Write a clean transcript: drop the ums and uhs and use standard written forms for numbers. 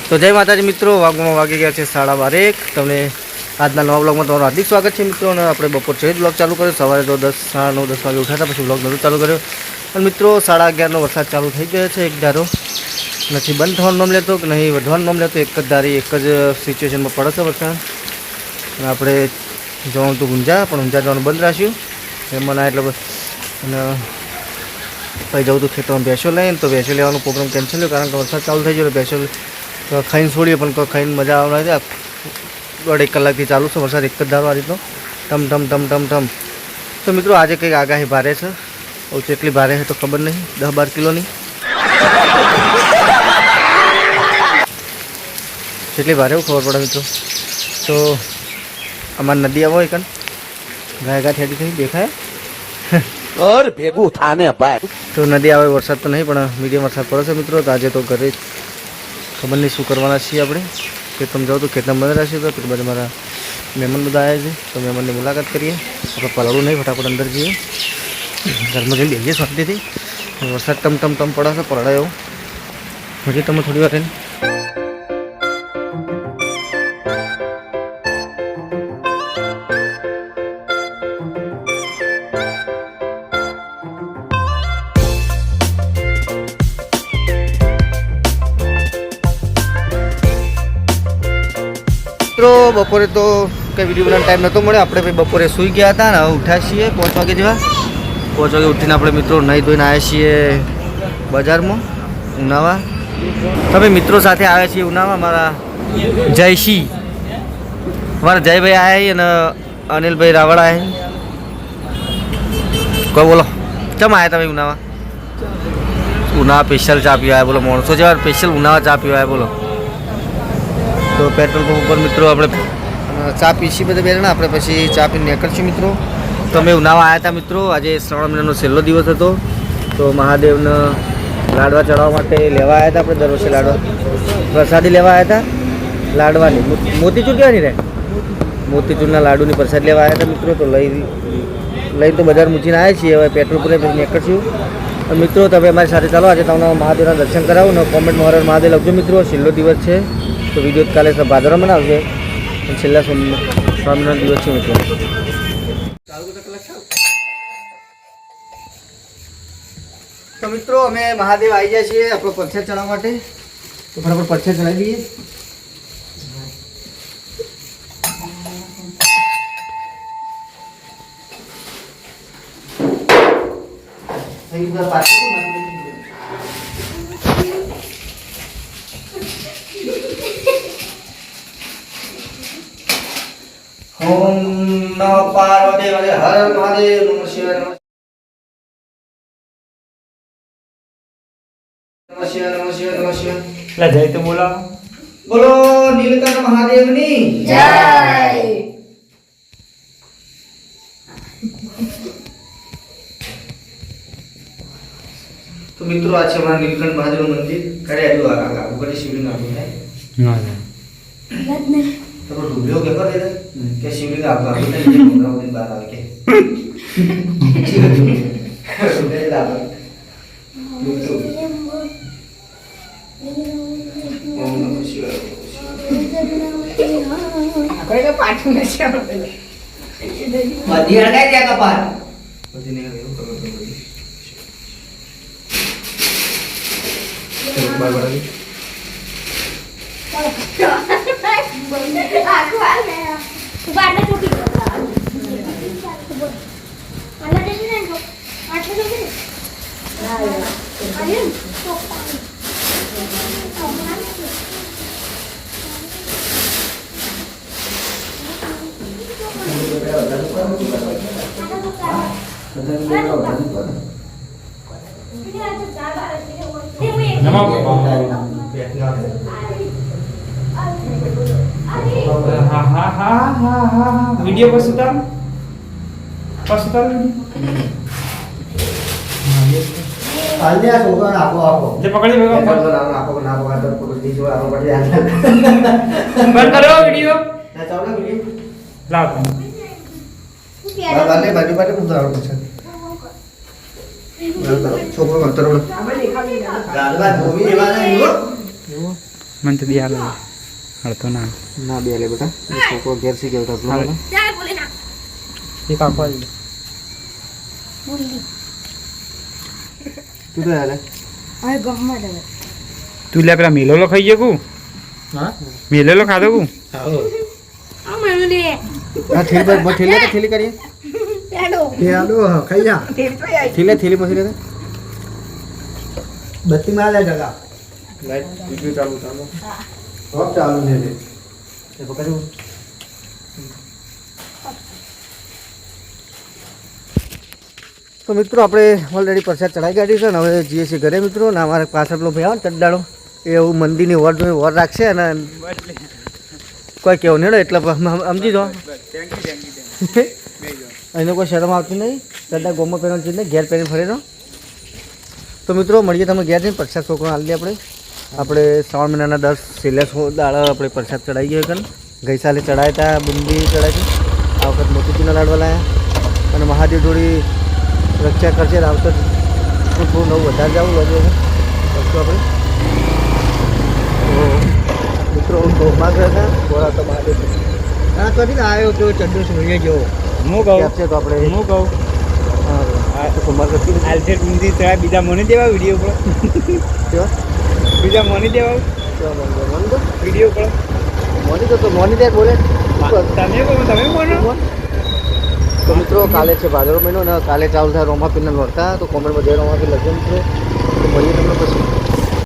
તો જય માતાજી મિત્રો, વાગમાં વાગી ગયા છે 12:30. તમને આજના નવા બ્લોગમાં તમારું હાર્દિક સ્વાગત છે મિત્રો. અને આપણે બપોર છે બ્લોગ ચાલુ કર્યો. સવારે તો 10, 9, 10 વાગે ઉઠાતા, પછી બ્લોગ નહોતું ચાલુ કર્યો. અને મિત્રો 11:30નો વરસાદ ચાલુ થઈ ગયો છે. એક ધારો નથી બંધ થવાનું નામ લેતો કે નહીં વધવાનું નામ લેતો, એક જ ધારી એક જ સિચ્યુએશનમાં પડે છે વરસાદ. અને આપણે જવાનું હતું ઊંઝા, પણ ઊંઝા જવાનું બંધ રાખ્યું એમાં ના. એટલે અને પછી જવું હતું ખેતરમાં ભેંસો લઈને, તો ભેંસો લેવાનો પ્રોગ્રામ કેન્સલ થયો કારણ કે વરસાદ ચાલુ થઈ ગયો. ભેંસો ખાઈને છોડીએ પણ ખાઈને મજા આવવાની હતી. 1.5 કલાકથી ચાલુ છે વરસાદ, એક જ ધારો આ રીતનો ટમ ટમ ટમ ટમ ટમ. તો મિત્રો આજે કંઈક આગાહી ભારે છે. કેટલી ભારે છે તો ખબર નહીં, 10-12 કિલોની કેટલી ભારે એવું ખબર પડે મિત્રો. તો અમારી નદી આવો એકન ગાય ગાય ઠેડી થઈ દેખાય ભેગું થાને ભાઈ. તો નદી આવે વરસાદ તો નહીં પણ મીડિયમ વરસાદ પડે છે મિત્રો. તો આજે તો ઘરે ખબર નહીં શું કરવાના છીએ આપણે. ખેતરમાં જાઉં તો ખેતરમાં બંધ રહેશે. તો પેલું બધા મારા મહેમાન બધા આવ્યા છે, તો મહેમાનની મુલાકાત કરીએ. આપણે પલાળું નહીં, ફટાફટ અંદર જઈએ, ઘરમાં જઈને બેસીએ શાંતિથી. વરસાદ ટમ ટમ ટમ પડે છે, પલળાય એવું. હજી તમે થોડી વાર રહીને મિત્રો બપોરે તો કંઈ વિડીયો બનાવવાનો ટાઈમ નહોતો મળ્યો. આપણે ભાઈ બપોરે સૂઈ ગયા હતા ને હવે ઉઠ્યા છીએ 5 વાગે જેવા. 5 વાગે ઉઠીને આપણે મિત્રો નહીં ધોઈને આવ્યા છીએ બજારમાં ઉનાવા. તમે મિત્રો સાથે આવ્યા છીએ ઉનાવા. મારા જયસિંહ, અમારા જયભાઈ આવ્યા અને અનિલભાઈ રાવળ આવ્યા. કોઈ બોલો કેમ આવ્યા તમે ઉનાવા? ઉનાવા સ્પેશિયલ ચા પીવા આવ્યા બોલો. માણસો જેવા સ્પેશિયલ ઉનાવા ચા પીવા આવ્યા બોલો. તો પેટ્રોલ પંપ ઉપર મિત્રો આપણે ચા પીશી બધા બેરના, આપણે પછી ચા પીને નીકળશું મિત્રો. તો અમે ઉનાવા આવ્યા હતા મિત્રો. આજે શ્રાવણ મહિનાનો છેલ્લો દિવસ હતો. તો મહાદેવને લાડવા ચડાવવા માટે લેવા આવ્યા હતા. આપણે દર વર્ષે લાડવા પ્રસાદી લેવા આવ્યા હતા. લાડવાની મોતીચૂર કહેવાની રહે, મોતીચૂરના લાડુની પ્રસાદ લેવા આવ્યા હતા મિત્રો. તો લઈને તો બજાર મૂકીને આવ્યા છીએ. હવે પેટ્રોલ પર પછી નીકળશું. મિત્રો તમે અમારી સાથે ચાલો, આજે તમને મહાદેવના દર્શન કરાવો ને કોમેન્ટમાં હર મહાદેવ લખજો મિત્રો. છેલ્લો દિવસ છે તો વિડીયો કાલે ભાદરવા બનાવશે. છેલ્લા સ્વામિનારાયણ દિવસ છે મિત્રો. તો મિત્રો અમે મહાદેવ આવી ગયા છીએ આપણો પરછેદ ચડાવવા માટે. તો બરાબર પરછેદ ચડાવી દઈએ. ઓમ નમઃ પાર્વતી હર મહાદેવ. નમઃ શિવાય. નમઃ શિવાય. નમઃ શિવાય. નમઃ શિવાય. લા જય તો બોલો. બોલો નીલકંઠ મહાદેવની જય. તો મિત્રો આ છે અમારા નીલકંઠ મહાદેવનું મંદિર. કરે આવ્યું આ ઉપર શિવલિંગ આવ્યું થાય ના ના તો ડૂબ્યો કે કરે કે શિવલિંગ આપવા આવે ને જે 15 દિન બાદ આવે કે આપણે પાછું નથી આવડે બધી હટાઈ દે કપાર બધી ને એવું કરો તો બધી બાર બાર aku ada. Ada tuh kita. Ada di sini kok. Ada di sini. Ayun. Video पर सुता आले आ सोगा आपो आपो जे पकड़ी बेगो आपो ना पकड़ तो कुछ दी जो आपो पड़ जाए बंद करो वीडियो ना चावला वीडियो लाओ बाले बाजू बाजू उतारो कुछ છોકરો અંતર ગાલવા ભૂમિ એવા નહીં હો મને તો દિયા લે હળતો ના ના બે લે બેટા છોકરો ઘેર શી ગયો હતો હાલે. ચાલ બોલે ના એક આખો આવી લે. બોલી તું તો હાલે હવે ગમમાં દે તું લે પેલા મેલોલો ખાઈ ગયો કુ હા મેલોલો ખાધો કુ આ મને દે હા થેલી તો થેલી કરીએ પેડો હાલો ખાઈ જા થેલી પછી લે બત્તી માં લે જગા લાઈટ વિડિયો ચાલુ ઓફ ચાલુ છે લે એ પકડ્યું તો મિત્રો આપણે ઓલરેડી પ્રસાદ ચડાવી કાઢી છે ને હવે જઈએ છીએ ઘરે મિત્રો ને અમારે પાછળ પેલો ભાઈ આવે ને ચડ્ડાળો એ એવું મંદિરની વર રાખશે અને કોઈ કેવું નહીં એટલે સમજી જાઓ એનો કોઈ શરમ આવતી નહીં ચડ્ડા ગોમાં પહેરવાનું છે નહીં ઘેર પહેરીને ફરેનો તો મિત્રો મળીએ તમે ઘેર જઈને પ્રસાદ છોકરો હાલ દે આપણે શ્રાવણ મહિનાના 10 છેલ્લા દાડા આપણે પ્રસાદ ચડાવી ગયો કન ગઈ સાલે ચડાવ્યા હતા બુંદી ચડાવી આ વખત મોતીચૂરના લાડવા લાવ્યા અને મહાદેવ જોડી રક્ષા કરશે આવતો થોડું નવું વધારે જવું લાગે વસ્તુ આપણે તો મિત્રો ગોમાં ગયા હતા બોલા તો મહાદેવ હા તો નહીં આવ્યો તો ચડ્ડો સૂર્ય જેવો હું કહું છે તો આપણે હું કહું હા તો સોમવાર કરતી આલસેટ ઊંધી ચડાય બીજા મને દેવા વિડીયો પર કેવા બીજા મને દેવા મોની તો વિડીયો પર મોની દે બોલે તમે કહો તમે બોલો તો મિત્રો કાલે છે ભાદરવો મહિનો ને કાલે ચાલુ થાય રોમાપીરના નોરતા તો કોમેન્ટમાં જય રોમાપી લખજો મિત્રો તો મળીએ તમને પછી